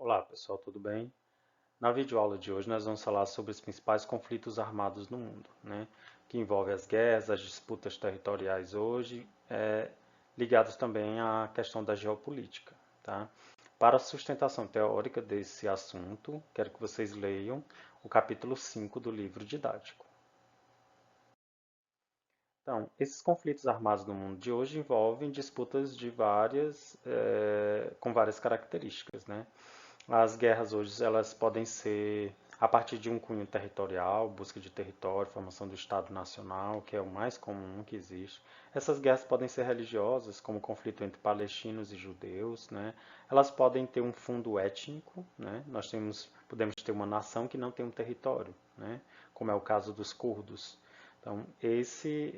Olá pessoal, tudo bem? Na videoaula de hoje nós vamos falar sobre os principais conflitos armados no mundo, né? Que envolvem as guerras, as disputas territoriais hoje, ligados também à questão da geopolítica, tá? Para a sustentação teórica desse assunto, quero que vocês leiam o capítulo 5 do livro didático. Então, esses conflitos armados no mundo de hoje envolvem disputas com várias características, né? As guerras hoje elas podem ser a partir de um cunho territorial, busca de território, formação do Estado Nacional, que é o mais comum que existe. Essas guerras podem ser religiosas, como o conflito entre palestinos e judeus, né? Elas podem ter um fundo étnico, né? Podemos ter uma nação que não tem um território, né? Como é o caso dos curdos. Então, esse,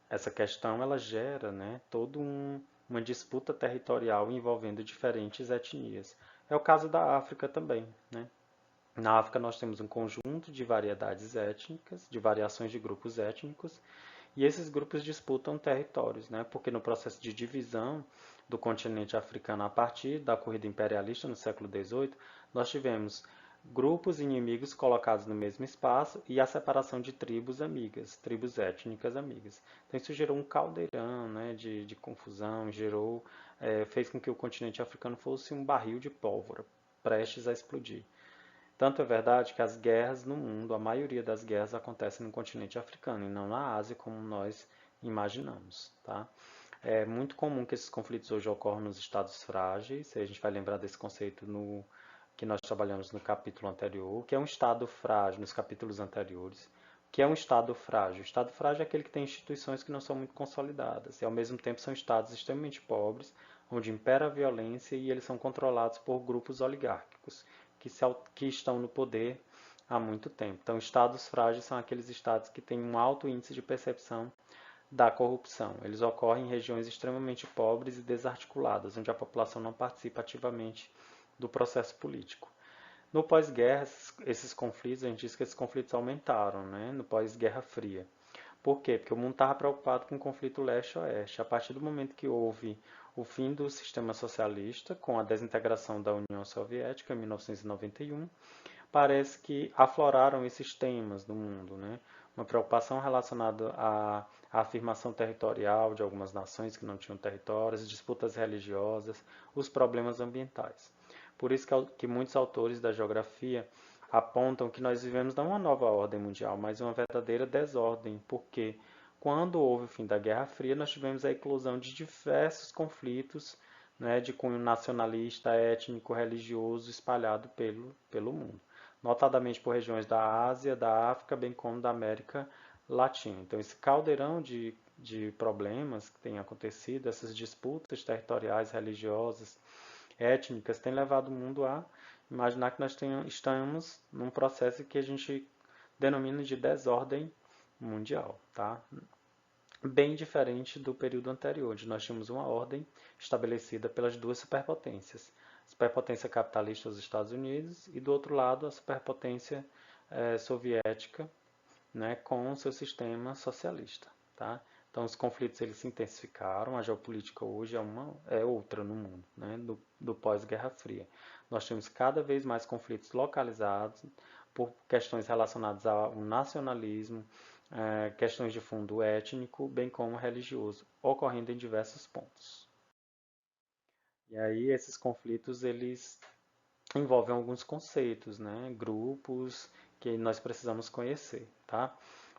essa questão ela gera, né, uma disputa territorial envolvendo diferentes etnias. É o caso da África também, né? Na África nós temos um conjunto de variedades étnicas, de variações de grupos étnicos, e esses grupos disputam territórios, né? Porque no processo de divisão do continente africano a partir da corrida imperialista no século XVIII, nós tivemos grupos inimigos colocados no mesmo espaço e a separação de tribos amigas, tribos étnicas amigas. Então isso gerou um caldeirão, né, de confusão, fez com que o continente africano fosse um barril de pólvora prestes a explodir. Tanto é verdade que as guerras no mundo, a maioria das guerras acontecem no continente africano e não na Ásia como nós imaginamos, tá? É muito comum que esses conflitos hoje ocorram nos estados frágeis, e a gente vai lembrar desse conceito no que nós trabalhamos no capítulo anterior, que é um estado frágil, nos capítulos anteriores. O que é um estado frágil? O estado frágil é aquele que tem instituições que não são muito consolidadas, e ao mesmo tempo são estados extremamente pobres, onde impera a violência e eles são controlados por grupos oligárquicos, que estão no poder há muito tempo. Então, estados frágeis são aqueles estados que têm um alto índice de percepção da corrupção. Eles ocorrem em regiões extremamente pobres e desarticuladas, onde a população não participa ativamente do processo político. No pós-guerra, esses conflitos, a gente diz que esses conflitos aumentaram, né? No pós-Guerra Fria. Por quê? Porque o mundo estava preocupado com o conflito leste-oeste. A partir do momento que houve o fim do sistema socialista, com a desintegração da União Soviética em 1991, parece que afloraram esses temas no mundo, né? Uma preocupação relacionada à afirmação territorial de algumas nações que não tinham territórios, disputas religiosas, os problemas ambientais. Por isso que muitos autores da geografia apontam que nós vivemos não uma nova ordem mundial, mas uma verdadeira desordem, porque quando houve o fim da Guerra Fria, nós tivemos a eclosão de diversos conflitos, né, de cunho nacionalista, étnico, religioso espalhado pelo mundo, notadamente por regiões da Ásia, da África, bem como da América Latina. Então, esse caldeirão de problemas que tem acontecido, essas disputas territoriais, religiosas, étnicas, tem levado o mundo a imaginar que estamos num processo que a gente denomina de desordem mundial, tá? Bem diferente do período anterior, onde nós tínhamos uma ordem estabelecida pelas duas superpotências. A superpotência capitalista dos Estados Unidos e, do outro lado, a superpotência soviética, né, com o seu sistema socialista. Tá? Então, os conflitos eles se intensificaram, a geopolítica hoje é outra no mundo, né, do pós-Guerra Fria. Nós temos cada vez mais conflitos localizados por questões relacionadas ao nacionalismo, questões de fundo étnico, bem como religioso, ocorrendo em diversos pontos. E aí esses conflitos eles envolvem alguns conceitos, né? Grupos que nós precisamos conhecer, tá?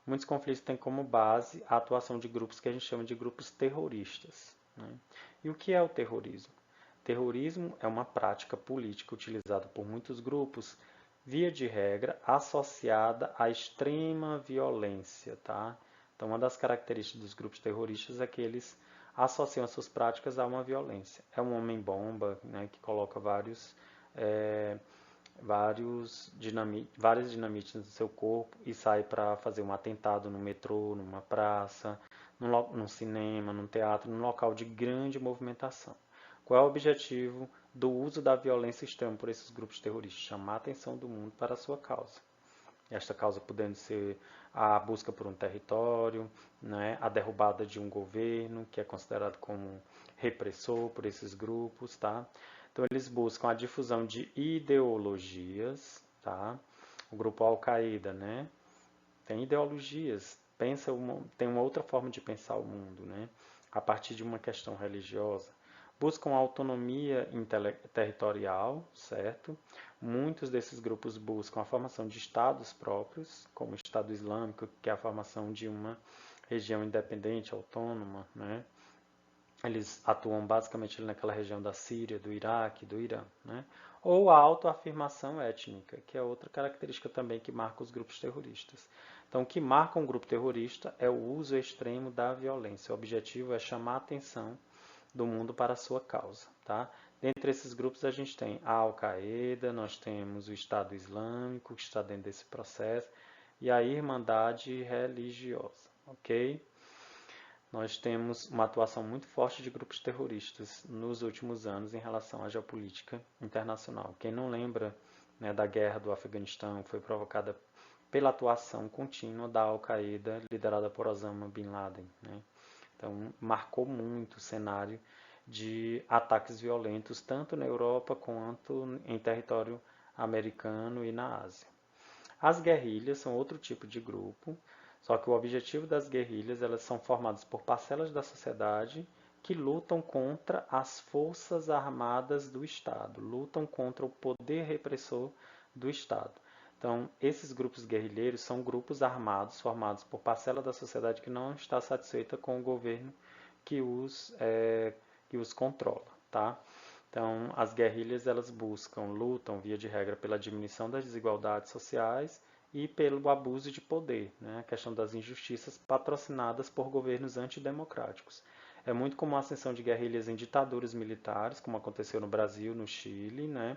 Muitos conflitos têm como base a atuação de grupos que a gente chama de grupos terroristas, né? E o que é o terrorismo? Terrorismo é uma prática política utilizada por muitos grupos, via de regra, associada à extrema violência, tá? Então, uma das características dos grupos terroristas é que eles associam as suas práticas a uma violência. É um homem-bomba, né, que coloca é, várias dinamites no seu corpo e sai para fazer um atentado no metrô, numa praça, num cinema, num teatro, num local de grande movimentação. Qual é o objetivo do uso da violência extrema por esses grupos terroristas? Chamar a atenção do mundo para a sua causa. esta causa podendo ser a busca por um território, né, a derrubada de um governo, que é considerado como repressor por esses grupos, tá? Então eles buscam a difusão de ideologias, tá? O grupo Al-Qaeda, né, tem ideologias, tem uma outra forma de pensar o mundo, né? A partir de uma questão religiosa. Buscam autonomia territorial, certo? Muitos desses grupos buscam a formação de estados próprios, como o Estado Islâmico, que é a formação de uma região independente, autônoma, né? Eles atuam basicamente naquela região da Síria, do Iraque, do Irã, né? Ou a autoafirmação étnica, que é outra característica também que marca os grupos terroristas. Então, o que marca um grupo terrorista é o uso extremo da violência. O objetivo é chamar a atenção do mundo para a sua causa, tá? Dentre esses grupos a gente tem a Al-Qaeda, nós temos o Estado Islâmico, que está dentro desse processo, e a Irmandade Religiosa, ok? Nós temos uma atuação muito forte de grupos terroristas nos últimos anos em relação à geopolítica internacional. Quem não lembra, né, da guerra do Afeganistão foi provocada pela atuação contínua da Al-Qaeda, liderada por Osama Bin Laden, né? Então, marcou muito o cenário de ataques violentos, tanto na Europa quanto em território americano e na Ásia. As guerrilhas são outro tipo de grupo, só que o objetivo das guerrilhas, elas são formadas por parcelas da sociedade que lutam contra as forças armadas do Estado, lutam contra o poder repressor do Estado. Então, esses grupos guerrilheiros são grupos armados formados por parcela da sociedade que não está satisfeita com o governo que os controla, tá? Então, as guerrilhas elas lutam via de regra pela diminuição das desigualdades sociais e pelo abuso de poder, né? A questão das injustiças patrocinadas por governos antidemocráticos. É muito comum a ascensão de guerrilhas em ditaduras militares, como aconteceu no Brasil, no Chile, né?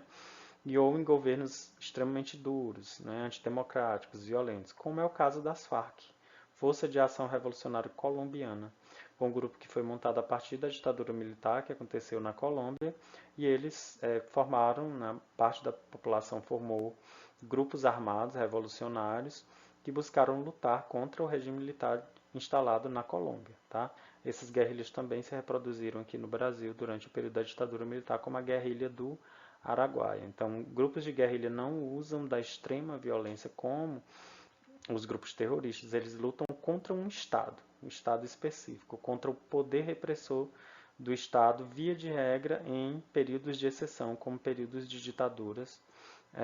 E ou em governos extremamente duros, né? Antidemocráticos, violentos, como é o caso das Farc, Força de Ação Revolucionária Colombiana, um grupo que foi montado a partir da ditadura militar que aconteceu na Colômbia, e eles formaram, né, parte da população formou grupos armados revolucionários que buscaram lutar contra o regime militar instalado na Colômbia, tá? Esses guerrilhas também se reproduziram aqui no Brasil durante o período da ditadura militar, como a guerrilha do Araguaia. Então, grupos de guerrilha não usam da extrema violência como os grupos terroristas, eles lutam contra um Estado específico, contra o poder repressor do Estado, via de regra, em períodos de exceção, como períodos de ditaduras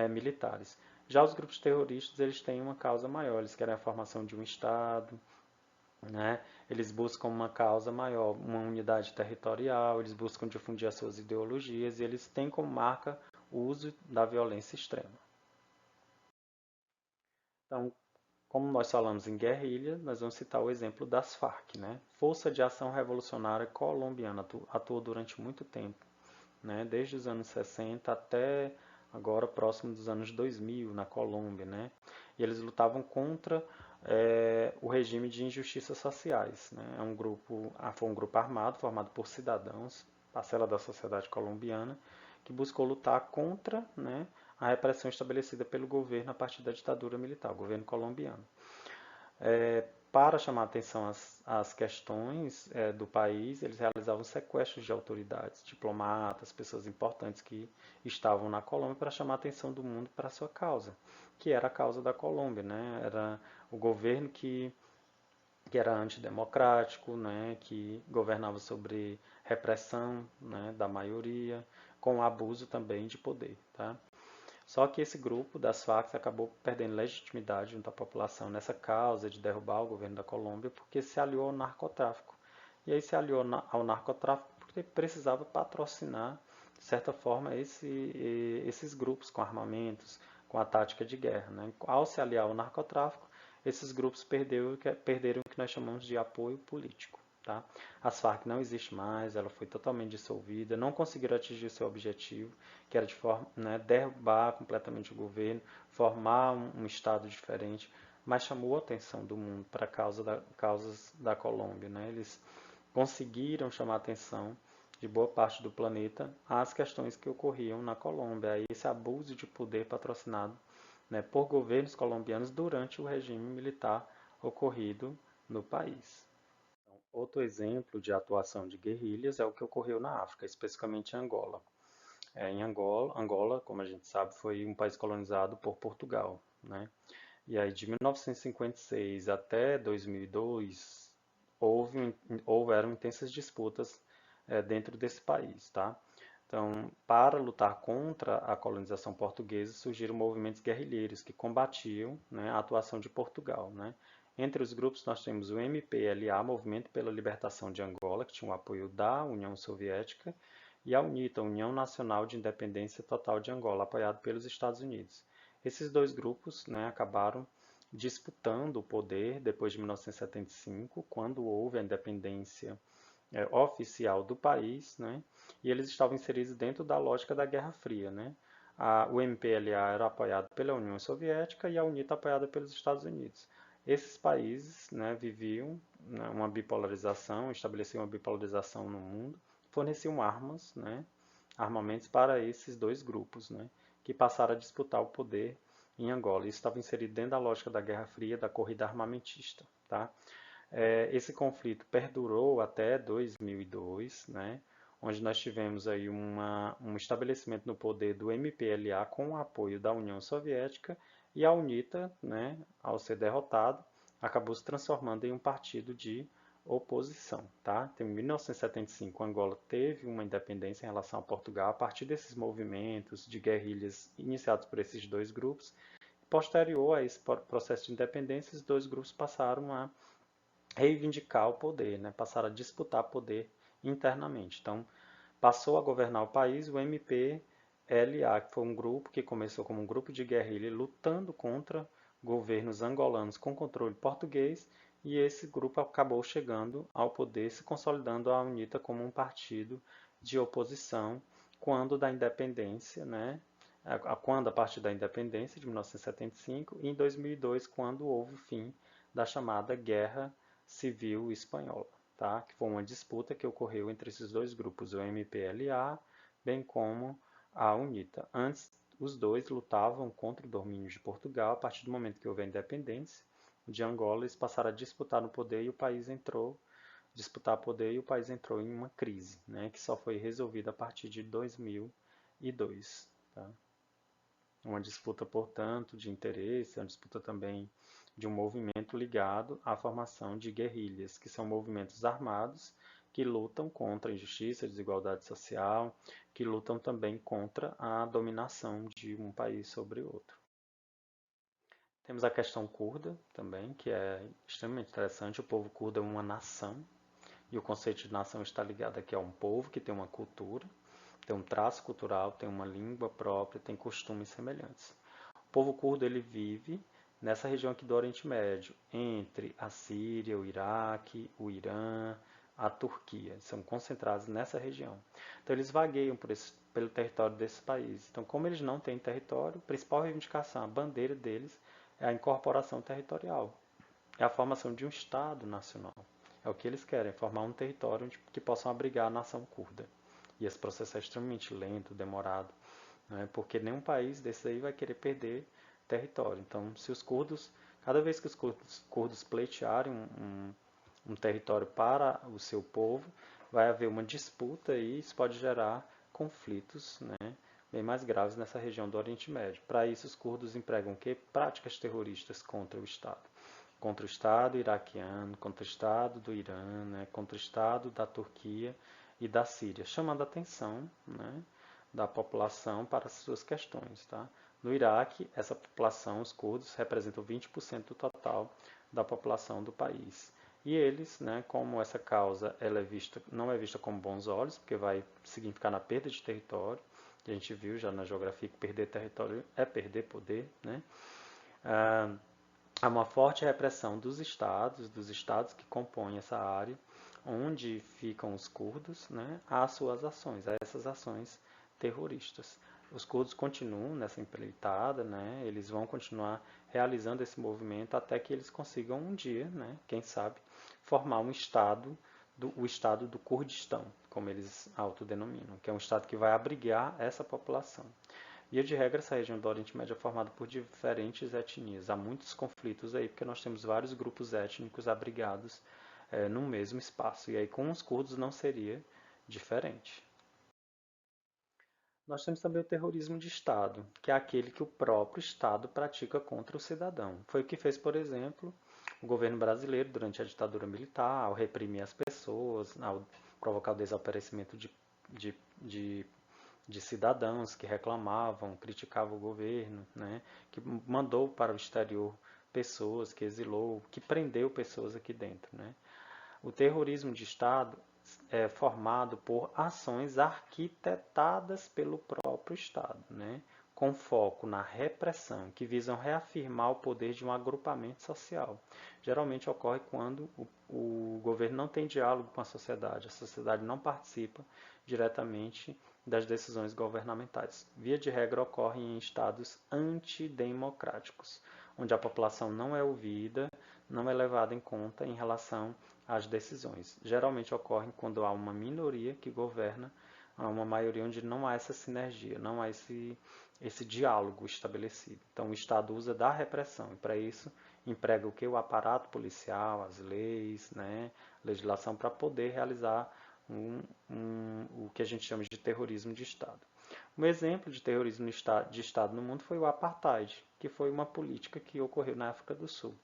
militares. Já os grupos terroristas, eles têm uma causa maior, eles querem a formação de um Estado, né? Eles buscam uma causa maior, uma unidade territorial, eles buscam difundir as suas ideologias e eles têm como marca o uso da violência extrema. Então, como nós falamos em guerrilha, nós vamos citar o exemplo das Farc, né? Força de Ação Revolucionária Colombiana, atuou durante muito tempo, né? Desde os anos 60 até agora próximo dos anos 2000 na Colômbia, né? E eles lutavam contra o regime de injustiças sociais, né? Foi um grupo armado formado por cidadãos, parcela da sociedade colombiana, que buscou lutar contra, né, a repressão estabelecida pelo governo a partir da ditadura militar, o governo colombiano. Para chamar a atenção às questões do país, eles realizavam sequestros de autoridades, diplomatas, pessoas importantes que estavam na Colômbia para chamar a atenção do mundo para a sua causa, que era a causa da Colômbia, né? Era o governo que era antidemocrático, né? Que governava sobre repressão, né, da maioria, com abuso também de poder, tá? Só que esse grupo das Farc acabou perdendo legitimidade junto à população nessa causa de derrubar o governo da Colômbia porque se aliou ao narcotráfico. E aí se aliou ao narcotráfico porque precisava patrocinar, de certa forma, esses grupos com armamentos, com a tática de guerra, né? Ao se aliar ao narcotráfico, esses grupos perderam o que nós chamamos de apoio político. Tá? As Farc não existe mais, ela foi totalmente dissolvida, não conseguiram atingir seu objetivo, que era né, derrubar completamente o governo, formar um Estado diferente, mas chamou a atenção do mundo para causas da Colômbia. Né? Eles conseguiram chamar a atenção de boa parte do planeta às questões que ocorriam na Colômbia, a esse abuso de poder patrocinado né, por governos colombianos durante o regime militar ocorrido no país. Outro exemplo de atuação de guerrilhas é o que ocorreu na África, especificamente em Angola. Em Angola, como a gente sabe, foi um país colonizado por Portugal, né? E aí, de 1956 até 2002, houveram intensas disputas dentro desse país, tá? Então, para lutar contra a colonização portuguesa, surgiram movimentos guerrilheiros que combatiam, né, a atuação de Portugal, né? Entre os grupos, nós temos o MPLA, Movimento pela Libertação de Angola, que tinha o apoio da União Soviética, e a UNITA, União Nacional de Independência Total de Angola, apoiado pelos Estados Unidos. Esses dois grupos, né, acabaram disputando o poder depois de 1975, quando houve a independência oficial do país, né, e eles estavam inseridos dentro da lógica da Guerra Fria. Né. O MPLA era apoiado pela União Soviética e a UNITA apoiada pelos Estados Unidos. Esses países, né, viviam, né, uma bipolarização, estabeleciam uma bipolarização no mundo, forneciam armas, né, armamentos para esses dois grupos, né, que passaram a disputar o poder em Angola. Isso estava inserido dentro da lógica da Guerra Fria, da corrida armamentista. Tá? Esse conflito perdurou até 2002, né, onde nós tivemos aí um estabelecimento no poder do MPLA com o apoio da União Soviética, e a UNITA, né, ao ser derrotado, acabou se transformando em um partido de oposição. Tá? Então, em 1975, Angola teve uma independência em relação a Portugal a partir desses movimentos de guerrilhas iniciados por esses dois grupos. Posterior a esse processo de independência, os dois grupos passaram a reivindicar o poder, né? Passaram a disputar poder internamente. Então, passou a governar o país o MPLA, que foi um grupo que começou como um grupo de guerrilha lutando contra governos angolanos com controle português, e esse grupo acabou chegando ao poder, se consolidando a UNITA como um partido de oposição quando da independência, né? Quando a partir da independência de 1975 e em 2002, quando houve o fim da chamada Guerra Civil Espanhola, tá? Que foi uma disputa que ocorreu entre esses dois grupos, o MPLA, bem como a UNITA. Antes, os dois lutavam contra o domínio de Portugal. A partir do momento que houve a independência de Angola, eles passaram a disputar no poder e o país entrou em uma crise, né, que só foi resolvida a partir de 2002. Tá? Uma disputa, portanto, de interesse, uma disputa também de um movimento ligado à formação de guerrilhas, que são movimentos armados que lutam contra a injustiça, a desigualdade social, que lutam também contra a dominação de um país sobre outro. Temos a questão curda também, que é extremamente interessante. O povo curdo é uma nação, e o conceito de nação está ligado aqui a um povo que tem uma cultura, tem um traço cultural, tem uma língua própria, tem costumes semelhantes. O povo curdo ele vive nessa região aqui do Oriente Médio, entre a Síria, o Iraque, o Irã, a Turquia. São concentrados nessa região. Então eles vagueiam pelo território desses países. Então, como eles não têm território, a principal reivindicação, a bandeira deles é a incorporação territorial. É a formação de um Estado nacional. É o que eles querem, formar um território que possam abrigar a nação curda. E esse processo é extremamente lento, demorado, né? Porque nenhum país desse aí vai querer perder território. Então, se os curdos, cada vez que os curdos pleitearem um território para o seu povo, vai haver uma disputa e isso pode gerar conflitos, né, bem mais graves nessa região do Oriente Médio. Para isso, os curdos empregam o quê? Práticas terroristas contra o Estado. Contra o Estado iraquiano, contra o Estado do Irã, né, contra o Estado da Turquia e da Síria, chamando a atenção, né, da população para as suas questões. Tá? No Iraque, essa população, os curdos, representam 20% do total da população do país. E eles, né, como essa causa ela não é vista com bons olhos, porque vai significar na perda de território, a gente viu já na geografia que perder território é perder poder, né? Há uma forte repressão dos estados que compõem essa área, onde ficam os curdos, né, às suas ações, a essas ações terroristas. Os curdos continuam nessa empreitada, né, eles vão continuar realizando esse movimento até que eles consigam um dia, né, quem sabe, formar um estado, o estado do Kurdistão, como eles autodenominam, que é um estado que vai abrigar essa população. Via de regra, essa região do Oriente Médio é formada por diferentes etnias. Há muitos conflitos aí, porque nós temos vários grupos étnicos abrigados no mesmo espaço. E aí, com os curdos não seria diferente. Nós temos também o terrorismo de Estado, que é aquele que o próprio Estado pratica contra o cidadão. Foi o que fez, por exemplo, o governo brasileiro durante a ditadura militar, ao reprimir as pessoas, ao provocar o desaparecimento de, de, de cidadãos que reclamavam, criticavam o governo, né, que mandou para o exterior pessoas, que exilou, que prendeu pessoas aqui dentro. Né. O terrorismo de Estado é formado por ações arquitetadas pelo próprio Estado, né? Com foco na repressão, que visam reafirmar o poder de um agrupamento social. Geralmente ocorre quando o governo não tem diálogo com a sociedade não participa diretamente das decisões governamentais. Via de regra, ocorre em estados antidemocráticos, onde a população não é ouvida, não é levada em conta em relação às decisões. Geralmente ocorrem quando há uma minoria que governa, há uma maioria onde não há essa sinergia, não há esse diálogo estabelecido. Então o Estado usa da repressão e para isso emprega o que? O aparato policial, as leis, né, legislação para poder realizar o que a gente chama de terrorismo de Estado. Um exemplo de terrorismo de Estado no mundo foi o Apartheid, que foi uma política que ocorreu na África do Sul.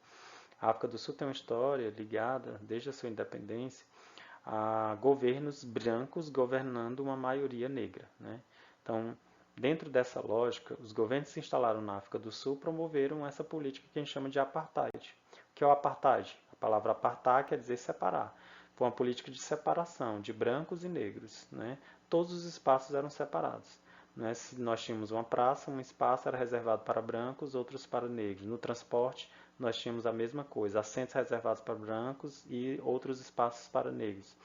A África do Sul tem uma história ligada, desde a sua independência, a governos brancos governando uma maioria negra. Né? Então, dentro dessa lógica, os governos que se instalaram na África do Sul promoveram essa política que a gente chama de apartheid. O que é o apartheid? A palavra apartar quer dizer separar. Foi uma política de separação de brancos e negros. Né? Todos os espaços eram separados. Né? Se nós tínhamos uma praça, um espaço era reservado para brancos, outros para negros. No transporte, nós tínhamos a mesma coisa, assentos reservados para brancos e outros espaços para negros.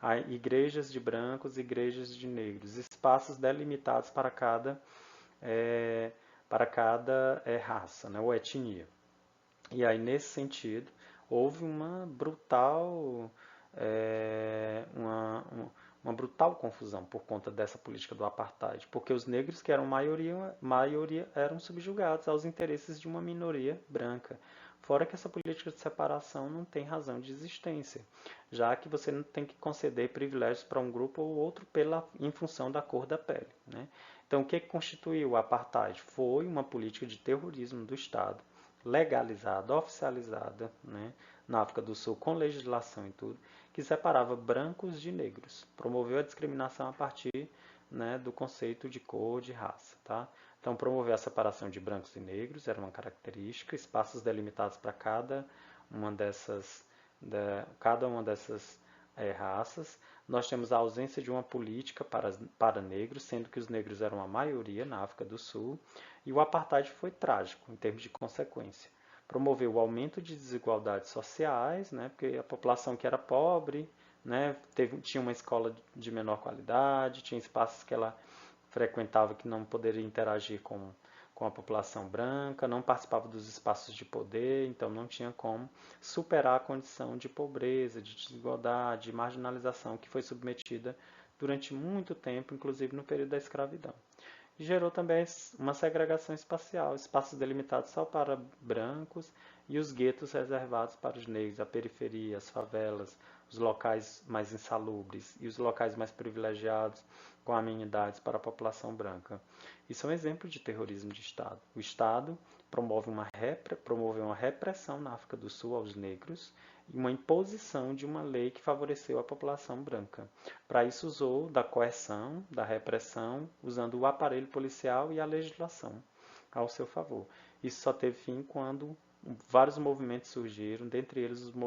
Há igrejas de brancos e igrejas de negros, espaços delimitados para cada raça, né, ou etnia. E aí, nesse sentido, houve uma brutal confusão por conta dessa política do apartheid, porque os negros, que eram maioria eram subjugados aos interesses de uma minoria branca. Fora que essa política de separação não tem razão de existência, já que você não tem que conceder privilégios para um grupo ou outro em função da cor da pele. Né? Então, o que constituiu o apartheid? Foi uma política de terrorismo do Estado, legalizada, oficializada, né, na África do Sul, com legislação e tudo, que separava brancos de negros. Promoveu a discriminação a partir, né, do conceito de cor, de raça. Tá? Então, promoveu a separação de brancos e negros, era uma característica, espaços delimitados para cada uma dessas raças. Nós temos a ausência de uma política para negros, sendo que os negros eram a maioria na África do Sul, e o apartheid foi trágico em termos de consequência. Promoveu o aumento de desigualdades sociais, né, porque a população que era pobre, né, tinha uma escola de menor qualidade, tinha espaços que ela frequentava que não poderia interagir com a população branca, não participava dos espaços de poder, então não tinha como superar a condição de pobreza, de desigualdade, de marginalização que foi submetida durante muito tempo, inclusive no período da escravidão. E gerou também uma segregação espacial, espaços delimitados só para brancos e os guetos reservados para os negros, a periferia, as favelas, os locais mais insalubres e os locais mais privilegiados com amenidades para a população branca. Isso é um exemplo de terrorismo de Estado. O Estado promoveu uma repressão na África do Sul aos negros e uma imposição de uma lei que favoreceu a população branca. Para isso usou da coerção, da repressão, usando o aparelho policial e a legislação ao seu favor. Isso só teve fim quando vários movimentos surgiram, dentre eles o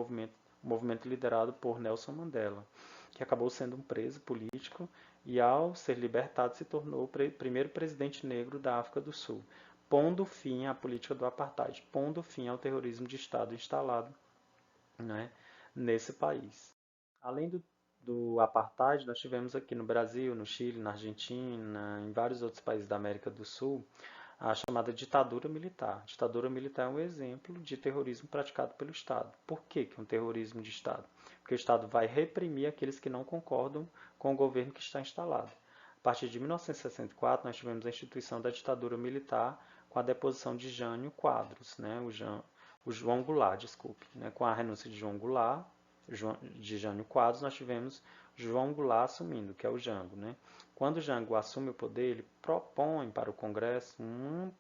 movimento liderado por Nelson Mandela, que acabou sendo um preso político e, ao ser libertado, se tornou o primeiro presidente negro da África do Sul, pondo fim à política do apartheid, pondo fim ao terrorismo de Estado instalado, né, nesse país. Além do apartheid, nós tivemos aqui no Brasil, no Chile, na Argentina, em vários outros países da América do Sul, a chamada ditadura militar. A ditadura militar é um exemplo de terrorismo praticado pelo Estado. Por que é um terrorismo de Estado? Porque o Estado vai reprimir aqueles que não concordam com o governo que está instalado. partir de 1964, nós tivemos a instituição da ditadura militar com a deposição de Jânio Quadros, né, o João Goulart, desculpe, né, com a renúncia de João Goulart, de Jânio Quadros, nós tivemos João Goulart assumindo, que é o Jango, né? Quando o Jango assume o poder, ele propõe para o Congresso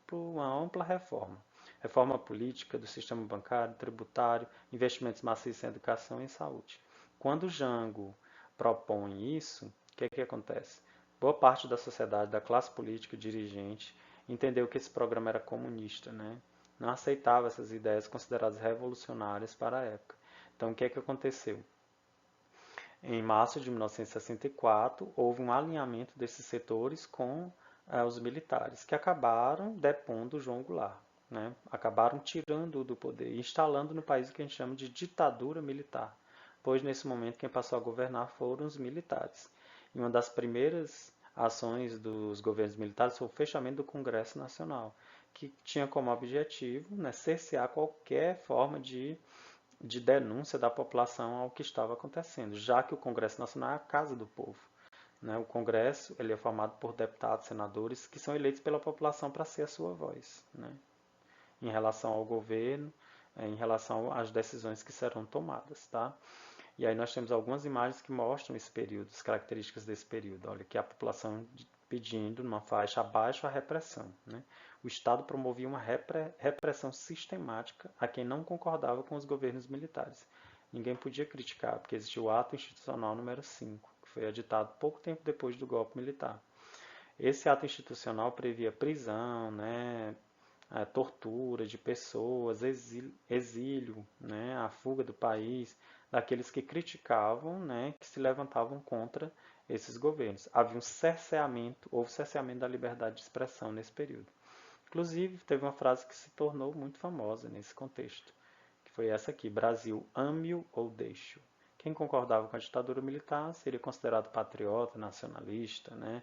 uma ampla reforma. Reforma política do sistema bancário, tributário, investimentos maciços em educação e em saúde. Quando o Jango propõe isso, o que acontece? Boa parte da sociedade, da classe política dirigente, entendeu que esse programa era comunista, né? Não aceitava essas ideias consideradas revolucionárias para a época. Então, o que aconteceu? Em março de 1964, houve um alinhamento desses setores com os militares, que acabaram depondo João Goulart, né? Acabaram tirando-o do poder e instalando no país o que a gente chama de ditadura militar, pois nesse momento quem passou a governar foram os militares. E uma das primeiras ações dos governos militares foi o fechamento do Congresso Nacional, que tinha como objetivo, né, cercear qualquer forma de denúncia da população ao que estava acontecendo, já que o Congresso Nacional é a casa do povo. Né? O Congresso ele é formado por deputados, senadores, que são eleitos pela população para ser a sua voz, né? Em relação ao governo, em relação às decisões que serão tomadas. Tá? E aí nós temos algumas imagens que mostram esse período, as características desse período. Olha, que a população pedindo, numa faixa abaixo, a repressão. Né? O Estado promovia uma repressão sistemática a quem não concordava com os governos militares. Ninguém podia criticar, porque existia o Ato Institucional número 5, que foi editado pouco tempo depois do golpe militar. Esse ato institucional previa prisão, né, a tortura de pessoas, exílio, né, a fuga do país, daqueles que criticavam, né, que se levantavam contra esses governos. Havia um cerceamento, houve cerceamento da liberdade de expressão nesse período. Inclusive, teve uma frase que se tornou muito famosa nesse contexto, que foi essa aqui: Brasil, ame-o ou deixe-o. Quem concordava com a ditadura militar seria considerado patriota, nacionalista, né?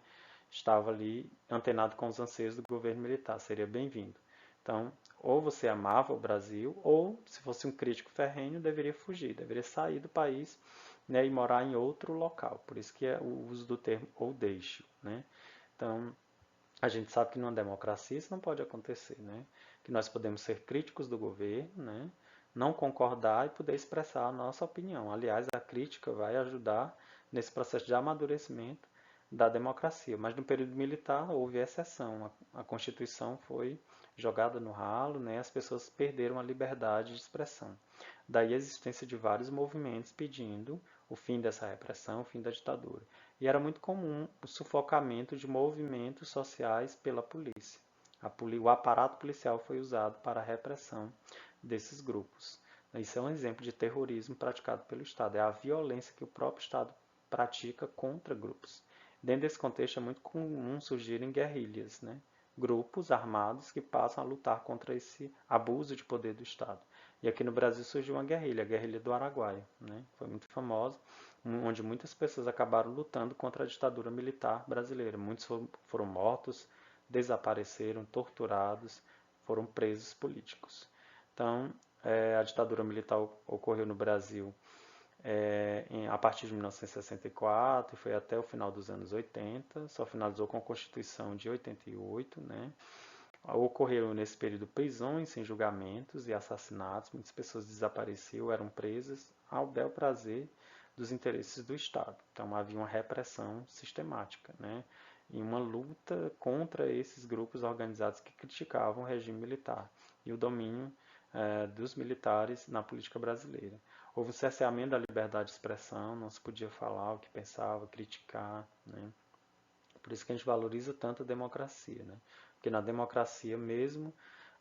Estava ali antenado com os anseios do governo militar, seria bem-vindo. Então, ou você amava o Brasil, ou, se fosse um crítico ferrenho, deveria fugir, deveria sair do país, né, e morar em outro local. Por isso que é o uso do termo ou deixe. Né? Então, a gente sabe que numa democracia isso não pode acontecer, né? Que nós podemos ser críticos do governo, né? Não concordar e poder expressar a nossa opinião. Aliás, a crítica vai ajudar nesse processo de amadurecimento da democracia. Mas no período militar houve exceção. A Constituição foi jogada no ralo, né? As pessoas perderam a liberdade de expressão. Daí a existência de vários movimentos pedindo o fim dessa repressão, o fim da ditadura. E era muito comum o sufocamento de movimentos sociais pela polícia. O aparato policial foi usado para a repressão desses grupos. Isso é um exemplo de terrorismo praticado pelo Estado. É a violência que o próprio Estado pratica contra grupos. Dentro desse contexto é muito comum surgirem guerrilhas, né? Grupos armados que passam a lutar contra esse abuso de poder do Estado. E aqui no Brasil surgiu uma guerrilha, a guerrilha do Araguaia, né? Foi muito famosa, onde muitas pessoas acabaram lutando contra a ditadura militar brasileira. Muitos foram mortos, desapareceram, torturados, foram presos políticos. Então, a ditadura militar ocorreu no Brasil a partir de 1964 e foi até o final dos anos 80, só finalizou com a Constituição de 88, né? Ocorreram nesse período prisões sem julgamentos e assassinatos, muitas pessoas desapareciam, eram presas ao bel prazer dos interesses do Estado. Então havia uma repressão sistemática, né? E uma luta contra esses grupos organizados que criticavam o regime militar e o domínio dos militares na política brasileira. Houve um cerceamento da liberdade de expressão, não se podia falar o que pensava, criticar, né? Por isso que a gente valoriza tanto a democracia, né? Porque na democracia, mesmo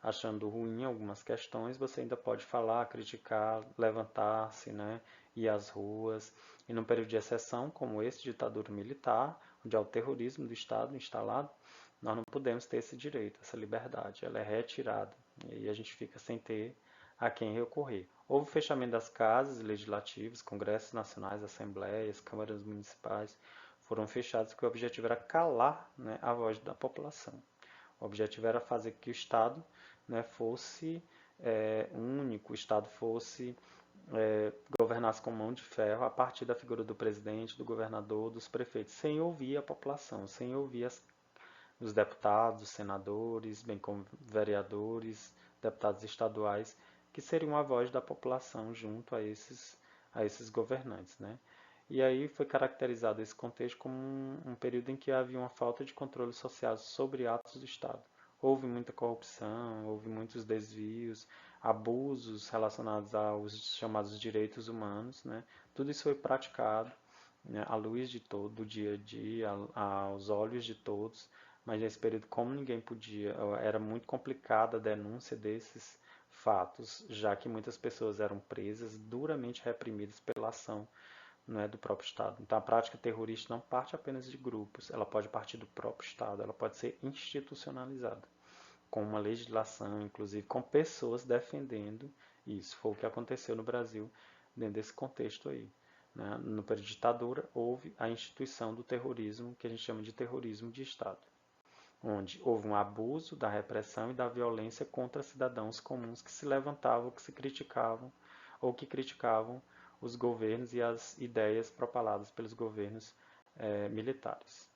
achando ruim algumas questões, você ainda pode falar, criticar, levantar-se, né? Ir às ruas. E num período de exceção, como esse, ditadura militar, onde há o terrorismo do Estado instalado, nós não podemos ter esse direito, essa liberdade. Ela é retirada. E aí a gente fica sem ter a quem recorrer. Houve fechamento das casas legislativas, congressos nacionais, assembleias, câmaras municipais, foram fechados porque o objetivo era calar, né, a voz da população. O objetivo era fazer que o Estado, né, fosse único, o Estado fosse governasse com mão de ferro a partir da figura do presidente, do governador, dos prefeitos, sem ouvir a população, sem ouvir os deputados, senadores, bem como vereadores, deputados estaduais, que seriam a voz da população junto a esses governantes, né? E aí foi caracterizado esse contexto como um período em que havia uma falta de controle social sobre atos do Estado. Houve muita corrupção, houve muitos desvios, abusos relacionados aos chamados direitos humanos, né? Tudo isso foi praticado, né, à luz de todo o dia a dia, aos olhos de todos, mas nesse período, como ninguém podia, era muito complicada a denúncia desses fatos, já que muitas pessoas eram presas, duramente reprimidas pela ação, não é, do próprio Estado. Então, a prática terrorista não parte apenas de grupos, ela pode partir do próprio Estado, ela pode ser institucionalizada, com uma legislação, inclusive com pessoas defendendo isso. Foi o que aconteceu no Brasil dentro desse contexto aí. Né? No período de ditadura, houve a instituição do terrorismo, que a gente chama de terrorismo de Estado, onde houve um abuso da repressão e da violência contra cidadãos comuns que se levantavam, que se criticavam ou que criticavam os governos e as ideias propaladas pelos governos militares.